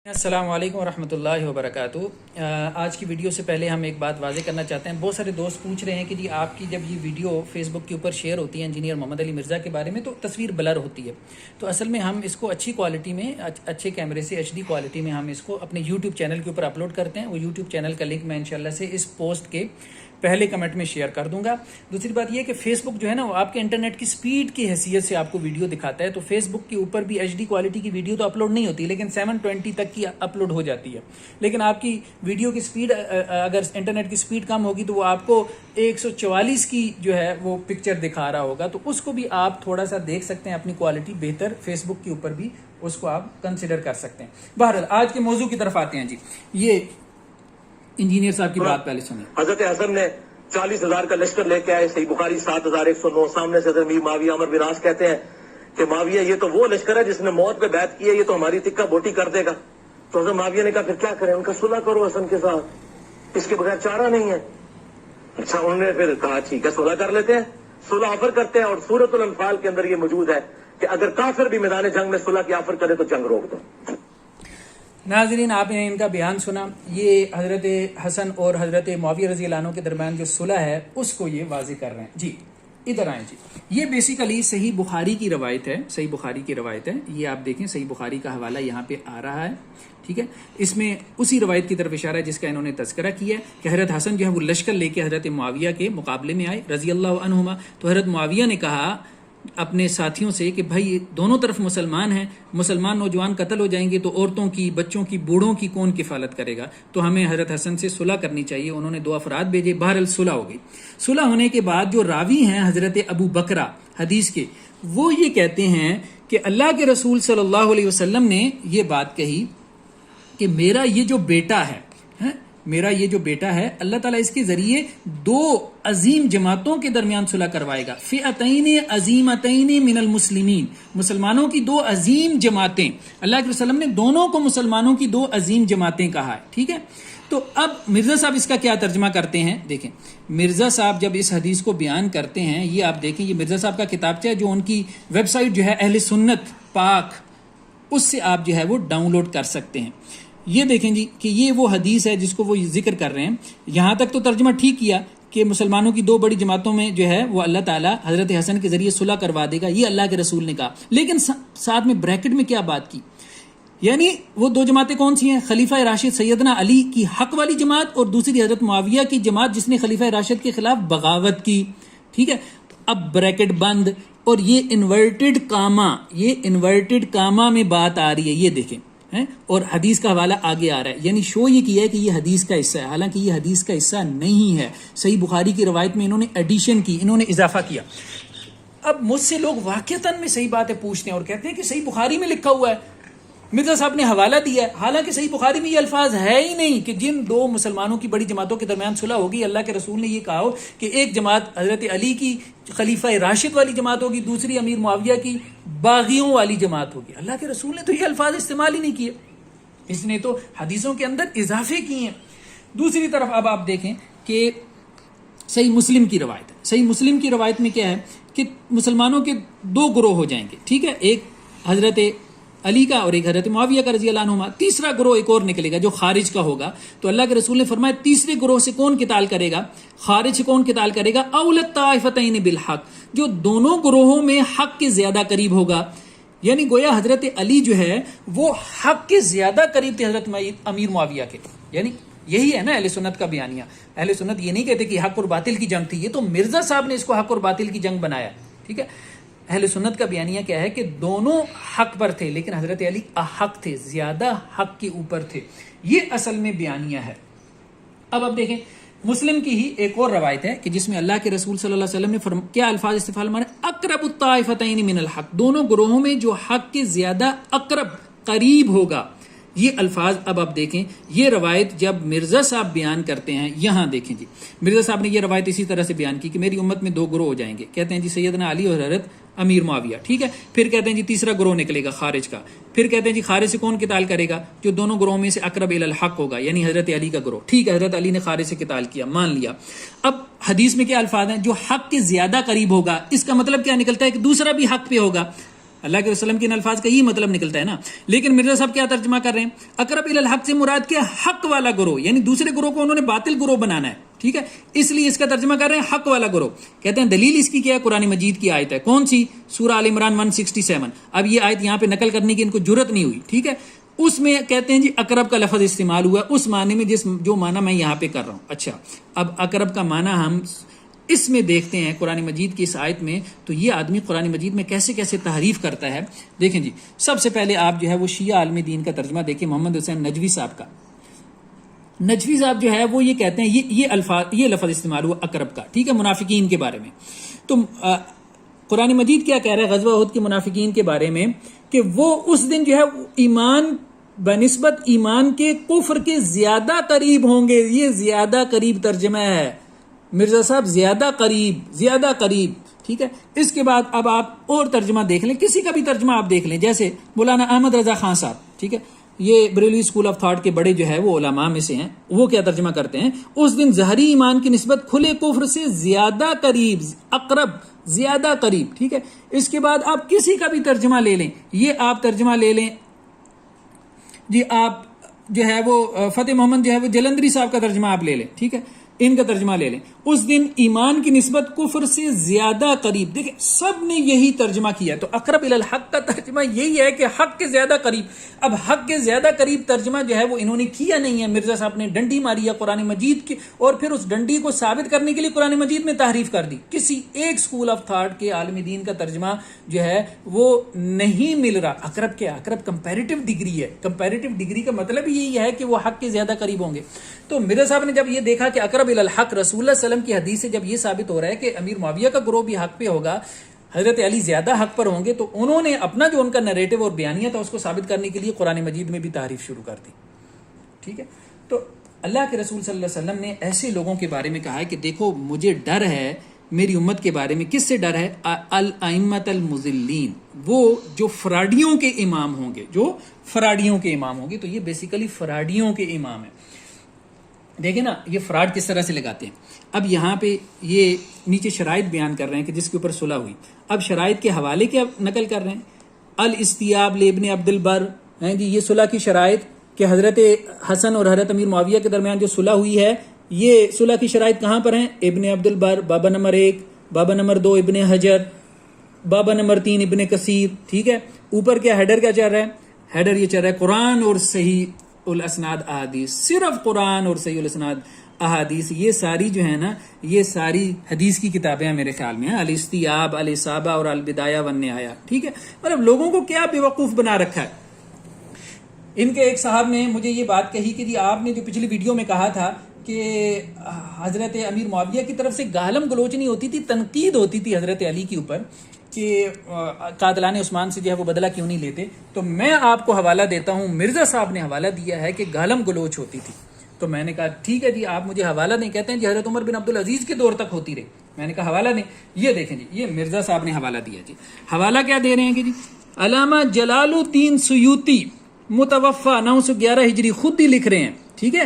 السلام علیکم ورحمۃ اللہ وبرکاتہ۔ آج کی ویڈیو سے پہلے ہم ایک بات واضح کرنا چاہتے ہیں۔ بہت سارے دوست پوچھ رہے ہیں کہ جی آپ کی جب یہ ویڈیو فیس بک کے اوپر شیئر ہوتی ہے انجینئر محمد علی مرزا کے بارے میں تو تصویر بلر ہوتی ہے، تو اصل میں ہم اس کو اچھی کوالٹی میں اچھے کیمرے سے HD کوالٹی میں ہم اس کو اپنے YouTube چینل کے اوپر اپلوڈ کرتے ہیں۔ وہ YouTube چینل کا لنک میں انشاءاللہ سے اس پوسٹ کے پہلے کمنٹ میں شیئر کر دوں گا۔ دوسری بات یہ کہ فیس بک جو ہے نا وہ آپ کے انٹرنیٹ کی سپیڈ کی حیثیت سے آپ کو ویڈیو دکھاتا ہے، تو فیس بک کے اوپر بھی HD کوالٹی کی ویڈیو تو اپلوڈ نہیں ہوتی لیکن 720 تک کی اپلوڈ ہو جاتی ہے، لیکن آپ کی ویڈیو کی سپیڈ اگر انٹرنیٹ کی سپیڈ کم ہوگی تو وہ آپ کو 144 کی جو ہے وہ پکچر دکھا رہا ہوگا، تو اس کو بھی آپ تھوڑا سا دیکھ سکتے ہیں اپنی کوالٹی بہتر فیس بک کے اوپر بھی اس کو آپ کنسیڈر کر سکتے ہیں۔ بہرحال آج کے موضوع کی طرف آتے ہیں۔ جی یہ انجینئر صاحب کی بات پہلے سنیں۔ حضرت حسن نے 40,000 کا لشکر لے کے آئے، صحیح بخاری 7,109، سامنے سے حضرت معاویہ عمر بن عاص کہتے ہیں کہ معاویہ یہ تو وہ لشکر ہے جس نے موت پہ بیعت کی ہے، یہ تو ہماری تکہ بوٹی کر دے گا۔ تو حضرت معاویہ نے کہا پھر کیا کریں؟ ان کا صلح کرو حسن کے ساتھ، اس کے بغیر چارہ نہیں ہے۔ اچھا انہوں نے پھر کہا ٹھیک ہے صلح کر لیتے ہیں، صلح آفر کرتے ہیں، اور سورۃ الانفال کے اندر یہ موجود ہے کہ اگر کافر بھی میدان جنگ میں صلح کی آفر کرے تو جنگ روک دو۔ ناظرین آپ نے ان کا بیان سنا، یہ حضرت حسن اور حضرت معاویہ رضی اللہ عنہ کے درمیان جو صلح ہے اس کو یہ واضح کر رہے ہیں۔ جی ادھر آئیں۔ جی یہ بیسیکلی صحیح بخاری کی روایت ہے، صحیح بخاری کی روایت ہے، یہ آپ دیکھیں صحیح بخاری کا حوالہ یہاں پہ آ رہا ہے، ٹھیک ہے۔ اس میں اسی روایت کی طرف اشارہ ہے جس کا انہوں نے تذکرہ کیا ہے کہ حضرت حسن جو ہے وہ لشکر لے کے حضرت معاویہ کے مقابلے میں آئے رضی اللہ عنہما، تو حضرت معاویہ نے کہا اپنے ساتھیوں سے کہ بھائی دونوں طرف مسلمان ہیں، مسلمان نوجوان قتل ہو جائیں گے تو عورتوں کی، بچوں کی، بوڑھوں کی کون کفالت کرے گا، تو ہمیں حضرت حسن سے صلح کرنی چاہیے۔ انہوں نے 2 افراد بھیجے، بہرحال صلح ہو گئی۔ صلح ہونے کے بعد جو راوی ہیں حضرت ابو بکرہ حدیث کے، وہ یہ کہتے ہیں کہ اللہ کے رسول صلی اللہ علیہ وسلم نے یہ بات کہی کہ میرا یہ جو بیٹا ہے، میرا یہ جو بیٹا ہے اللہ تعالیٰ اس کے ذریعے 2 عظیم جماعتوں کے درمیان صلح کروائے گا، فئتین عظیمتین من المسلمین، مسلمانوں کی 2 عظیم جماعتیں، اللہ کے وسلم نے دونوں کو مسلمانوں کی 2 عظیم جماعتیں کہا ہے، ٹھیک ہے۔ تو اب مرزا صاحب اس کا کیا ترجمہ کرتے ہیں، دیکھیں مرزا صاحب جب اس حدیث کو بیان کرتے ہیں، یہ آپ دیکھیں یہ مرزا صاحب کا کتابچہ ہے جو ان کی ویب سائٹ جو ہے اہل سنت پاک، اس سے آپ جو ہے وہ ڈاؤن لوڈ کر سکتے ہیں۔ یہ دیکھیں جی کہ یہ وہ حدیث ہے جس کو وہ ذکر کر رہے ہیں، یہاں تک تو ترجمہ ٹھیک کیا کہ مسلمانوں کی 2 بڑی جماعتوں میں جو ہے وہ اللہ تعالیٰ حضرت حسن کے ذریعے صلح کروا دے گا، یہ اللہ کے رسول نے کہا، لیکن ساتھ میں بریکٹ میں کیا بات کی، یعنی وہ 2 جماعتیں کون سی ہیں، خلیفہ راشد سیدنا علی کی حق والی جماعت اور دوسری حضرت معاویہ کی جماعت جس نے خلیفہ راشد کے خلاف بغاوت کی، ٹھیک ہے۔ اب بریکٹ بند اور یہ انورٹڈ کاما میں بات آ رہی ہے، یہ دیکھیں اور حدیث کا حوالہ آگے آ رہا ہے، یعنی شو یہ کیا ہے کہ یہ حدیث کا حصہ ہے، حالانکہ یہ حدیث کا حصہ نہیں ہے، صحیح بخاری کی روایت میں انہوں نے ایڈیشن کی، انہوں نے اضافہ کیا۔ اب مجھ سے لوگ واقعتاً میں صحیح باتیں پوچھتے ہیں اور کہتے ہیں کہ صحیح بخاری میں لکھا ہوا ہے، مرزا صاحب نے حوالہ دیا ہے، حالانکہ صحیح بخاری میں یہ الفاظ ہے ہی نہیں کہ جن 2 مسلمانوں کی بڑی جماعتوں کے درمیان صلح ہوگی اللہ کے رسول نے یہ کہا ہو کہ ایک جماعت حضرت علی کی خلیفہ راشد والی جماعت ہوگی، دوسری امیر معاویہ کی باغیوں والی جماعت ہوگی۔ اللہ کے رسول نے تو یہ الفاظ استعمال ہی نہیں کیے، اس نے تو حدیثوں کے اندر اضافے کیے ہیں۔ دوسری طرف اب آپ دیکھیں کہ صحیح مسلم کی روایت ہے، صحیح مسلم کی روایت میں کیا ہے کہ مسلمانوں کے 2 گروہ ہو جائیں گے، ٹھیک ہے، ایک حضرت علی کا اور ایک حضرت معاویہ کا رضی اللہ عنہما، تیسرا گروہ ایک اور نکلے گا جو خارج کا ہوگا، تو اللہ کے رسول نے فرمایا تیسرے گروہ سے کون قتال کرے گا، خارج سے کون قتال کرے گا، اولت طائفتین بالحق، جو دونوں گروہوں میں حق کے زیادہ قریب ہوگا، یعنی گویا حضرت علی جو ہے وہ حق کے زیادہ قریب تھے حضرت امیر معاویہ کے، یعنی یہی ہے نا اہل سنت کا بیانیہ۔ اہل سنت یہ نہیں کہتے کہ حق اور باطل کی جنگ تھی، یہ تو مرزا صاحب نے اس کو حق اور باطل کی جنگ بنایا، ٹھیک ہے۔ اہل سنت کا بیانیہ کیا ہے کہ دونوں حق پر تھے لیکن حضرت علی احق تھے، زیادہ حق کے اوپر تھے، یہ اصل میں بیانیہ ہے۔ اب دیکھیں مسلم کی ہی ایک اور روایت ہے کہ جس میں اللہ کے رسول صلی اللہ علیہ وسلم نے کیا الفاظ استعمال مارے، اقرب الطائفتین من الحق، دونوں گروہوں میں جو حق کے زیادہ اقرب قریب ہوگا، یہ الفاظ اب آپ دیکھیں، یہ روایت جب مرزا صاحب بیان کرتے ہیں، یہاں دیکھیں جی مرزا صاحب نے یہ روایت اسی طرح سے بیان کی کہ میری امت میں 2 گروہ ہو جائیں گے، کہتے ہیں جی سیدنا علی اور حضرت امیر معاویہ، ٹھیک ہے، پھر کہتے ہیں جی تیسرا گروہ نکلے گا خارج کا، پھر کہتے ہیں جی خارج سے کون قتال کرے گا، جو دونوں گروہوں میں سے اقرب الی الحق ہوگا، یعنی حضرت علی کا گروہ، ٹھیک ہے، حضرت علی نے خارج سے قتال کیا، مان لیا۔ اب حدیث میں کیا الفاظ ہیں، جو حق کے زیادہ قریب ہوگا، اس کا مطلب کیا نکلتا ہے کہ دوسرا بھی حق پہ ہوگا، اللہ کے وسلم کے ان الفاظ کا یہی مطلب نکلتا ہے نا. لیکن مرزا صاحب کیا ترجمہ کر رہے ہیں؟ اقرب الی الحق سے مراد کیا؟ حق والا گروہ، یعنی دوسرے گروہ کو انہوں نے باطل گروہ بنانا ہے. ٹھیک ہے، اس لیے اس کا ترجمہ کر رہے ہیں حق والا گروہ. کہتے ہیں دلیل اس کی کیا ہے؟ قرآن مجید کی آیت ہے. کون سی؟ سورہ آل عمران 167. اب یہ آیت یہاں پہ نقل کرنے کی ان کو جرت نہیں ہوئی. ٹھیک ہے، اس میں کہتے ہیں جی اقرب کا لفظ استعمال ہوا ہے اس معنی میں جو معنی میں یہاں پہ کر رہا ہوں. اچھا، اب اقرب کا معنی ہم اس میں دیکھتے ہیں قرآن مجید کی اس آیت میں. تو یہ آدمی قرآن مجید میں کیسے کیسے تحریف کرتا ہے. دیکھیں جی، سب سے پہلے آپ جو ہے وہ شیعہ عالم دین کا ترجمہ دیکھیں محمد حسین نجوی صاحب کا. نجوی صاحب جو ہے وہ یہ کہتے ہیں یہ لفظ استعمال ہوا اقرب کا. ٹھیک ہے، منافقین کے بارے میں. تو قرآن مجید کیا کہہ رہا ہے غزوہ احد کے منافقین کے بارے میں کہ وہ اس دن جو ہے ایمان بنسبت ایمان کے کفر کے زیادہ قریب ہوں گے. یہ زیادہ قریب ترجمہ ہے مرزا صاحب، زیادہ قریب. ٹھیک ہے، اس کے بعد اب آپ اور ترجمہ دیکھ لیں، کسی کا بھی ترجمہ آپ دیکھ لیں، جیسے مولانا احمد رضا خان صاحب. ٹھیک ہے، یہ بریلوی اسکول آف تھاٹ کے بڑے جو ہے وہ علماء میں سے ہیں. وہ کیا ترجمہ کرتے ہیں؟ اس دن ظاہری ایمان کی نسبت کھلے کفر سے زیادہ قریب، اقرب، زیادہ قریب. ٹھیک ہے، اس کے بعد آپ کسی کا بھی ترجمہ لے لیں. یہ آپ ترجمہ لے لیں جی، آپ جو ہے وہ فتح محمد جو ہے وہ جلندری صاحب کا ترجمہ آپ لے لیں. ٹھیک ہے، ان کا ترجمہ لے لیں. اس دن ایمان کی نسبت کفر سے زیادہ قریب. دیکھیں سب نے یہی ترجمہ کیا. تو اقرب الی الحق کا ترجمہ یہی ہے کہ حق کے زیادہ قریب. اب حق کے زیادہ قریب ترجمہ جو ہے وہ انہوں نے کیا نہیں ہے. مرزا صاحب نے ڈنڈی ماری ہے قرآن مجید کی، اور پھر اس ڈنڈی کو ثابت کرنے کے لیے قرآن مجید میں تحریف کر دی. کسی ایک اسکول آف تھاٹ کے عالم دین کا ترجمہ جو ہے وہ نہیں مل رہا. اقرب کیا؟ اقرب کمپیریٹو ڈگری ہے. کمپیریٹو ڈگری کا مطلب یہی ہے کہ وہ حق کے زیادہ قریب ہوں گے. تو مرزا صاحب نے جب یہ دیکھا کہ اقرب الی الحق رسول اللہ صلی اللہ علیہ وسلم کی حدیث سے جب یہ ثابت ہو رہا ہے کہ امیر معاویہ کا گروہ بھی حق پہ ہوگا، حضرت علی زیادہ حق پر ہوں گے، تو انہوں نے اپنا جو ان کا نریٹو اور بیانیہ تھا اس کو ثابت کرنے کے لیے قرآن مجید میں بھی تعریف شروع کر دی. ٹھیک ہے، تو اللہ کے رسول صلی اللہ علیہ وسلم نے ایسے لوگوں کے بارے میں کہا ہے کہ دیکھو مجھے ڈر ہے میری امت کے بارے میں. کس سے ڈر ہے؟ الائمۃ المضلین، وہ جو فراڈیوں کے امام ہوں گے، تو یہ بیسیکلی فراڈیوں کے امام ہیں. دیکھیں نا یہ فراڈ کس طرح سے لگاتے ہیں. اب یہاں پہ یہ نیچے شرائط بیان کر رہے ہیں کہ جس کے اوپر صلح ہوئی. اب شرائط کے حوالے کیا نقل کر رہے ہیں؟ الاستیاب لابن عبد البر ہیں جی، یہ صلح کی شرائط کہ حضرت حسن اور حضرت امیر معاویہ کے درمیان جو صلح ہوئی ہے، یہ صلح کی شرائط کہاں پر ہیں؟ ابن عبد البر، بابا نمبر 1، بابا نمبر 2 ابن حجر، بابا نمبر 3 ابن کثیر. ٹھیک ہے، اوپر کیا ہیڈر کیا چل رہا ہے؟ ہیڈر یہ چل رہا ہے قرآن اور صحیح الاسناد احادیث. صرف قرآن اور صحیح الاسناد احادیث. یہ ساری جو ہے نا یہ ساری حدیث کی کتابیں ہیں میرے خیال میں، الاستیاب، الاصابہ اور البدایہ والنہایہ. ٹھیک ہے، مطلب لوگوں کو کیا بیوقوف بنا رکھا ہے. ان کے ایک صاحب نے مجھے یہ بات کہی کہ جی آپ نے جو پچھلی ویڈیو میں کہا تھا کہ حضرت امیر معاویہ کی طرف سے گالم گلوچ نہیں ہوتی تھی، تنقید ہوتی تھی حضرت علی کے اوپر کہ قاتلان عثمان سے جو ہے وہ بدلہ کیوں نہیں لیتے. تو میں آپ کو حوالہ دیتا ہوں، مرزا صاحب نے حوالہ دیا ہے کہ گالم گلوچ ہوتی تھی. تو میں نے کہا ٹھیک ہے جی آپ مجھے حوالہ دیں. کہتے ہیں جی حضرت عمر بن عبدالعزیز کے دور تک ہوتی رہی. میں نے کہا حوالہ دیں. یہ دیکھیں جی یہ مرزا صاحب نے حوالہ دیا. جی حوالہ کیا دے رہے ہیں کہ جی علامہ جلال الدین سیوطی متوفا 911 ہجری خود ہی لکھ رہے ہیں. ٹھیک ہے،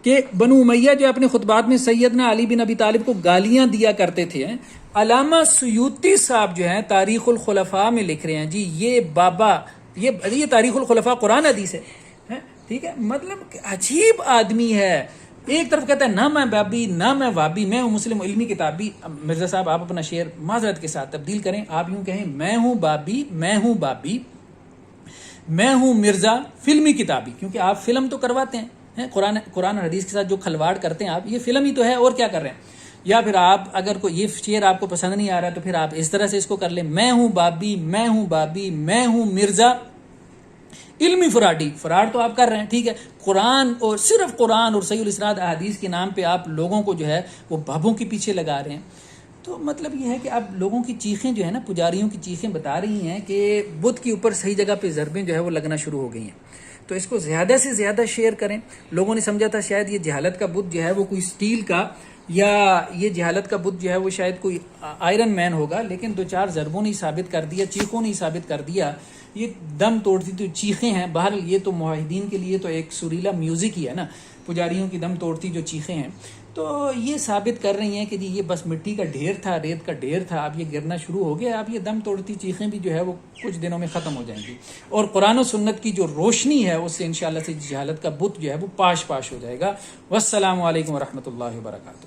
کہ بنو امیہ جو اپنے خطبات میں سیدنا علی بن ابی طالب کو گالیاں دیا کرتے تھے. علامہ سیوطی صاحب جو ہیں تاریخ الخلفاء میں لکھ رہے ہیں جی یہ بابا یہ تاریخ الخلفاء قرآن حدیث ہے. ٹھیک ہے، مطلب عجیب آدمی ہے. ایک طرف کہتا ہے نہ میں بابی نہ میں وابی، میں ہوں مسلم علمی کتابی. مرزا صاحب آپ اپنا شعر معذرت کے ساتھ تبدیل کریں، آپ یوں کہیں میں ہوں بابی، میں ہوں بابی، میں ہوں مرزا فلمی کتابی. کیونکہ آپ فلم تو کرواتے ہیں قرآن حدیث کے ساتھ جو کھلواڑ کرتے ہیں آپ، یہ فلم ہی تو ہے اور کیا کر رہے ہیں. یا پھر آپ اگر کوئی یہ شعر آپ کو پسند نہیں آ رہا تو پھر آپ اس طرح سے اس کو کر لیں، میں ہوں بابی، میں ہوں بابی، میں ہوں مرزا علمی فراڈی. فراڈ تو آپ کر رہے ہیں. ٹھیک ہے، قرآن اور صرف قرآن اور صحیح الاسناد احادیث کے نام پہ آپ لوگوں کو جو ہے وہ بابوں کے پیچھے لگا رہے ہیں. تو مطلب یہ ہے کہ اب لوگوں کی چیخیں جو ہے نا، پجاریوں کی چیخیں بتا رہی ہیں کہ بت کے اوپر صحیح جگہ پہ ضربیں جو ہے وہ لگنا شروع ہو گئی ہیں. تو اس کو زیادہ سے زیادہ شیئر کریں. لوگوں نے سمجھا تھا شاید یہ جہالت کا بت جو ہے وہ کوئی سٹیل کا، یا یہ جہالت کا بت جو ہے وہ شاید کوئی آئرن مین ہوگا، لیکن 2-4 ضربوں نے ثابت کر دیا، چیخوں نے ثابت کر دیا. یہ دم توڑتی تو چیخیں ہیں. بہرحال یہ تو موحدین کے لیے تو ایک سریلا میوزک ہی ہے نا، پجاریوں کی دم توڑتی جو چیخیں ہیں. تو یہ ثابت کر رہی ہیں کہ جی یہ بس مٹی کا ڈھیر تھا، ریت کا ڈھیر تھا، اب یہ گرنا شروع ہو گیا، اب یہ دم توڑتی چیخیں بھی جو ہے وہ کچھ دنوں میں ختم ہو جائیں گی، اور قرآن و سنت کی جو روشنی ہے اس سے انشاءاللہ سے جہالت کا بت جو ہے وہ پاش ہو جائے گا۔ والسلام علیکم ورحمۃ اللہ وبرکاتہ۔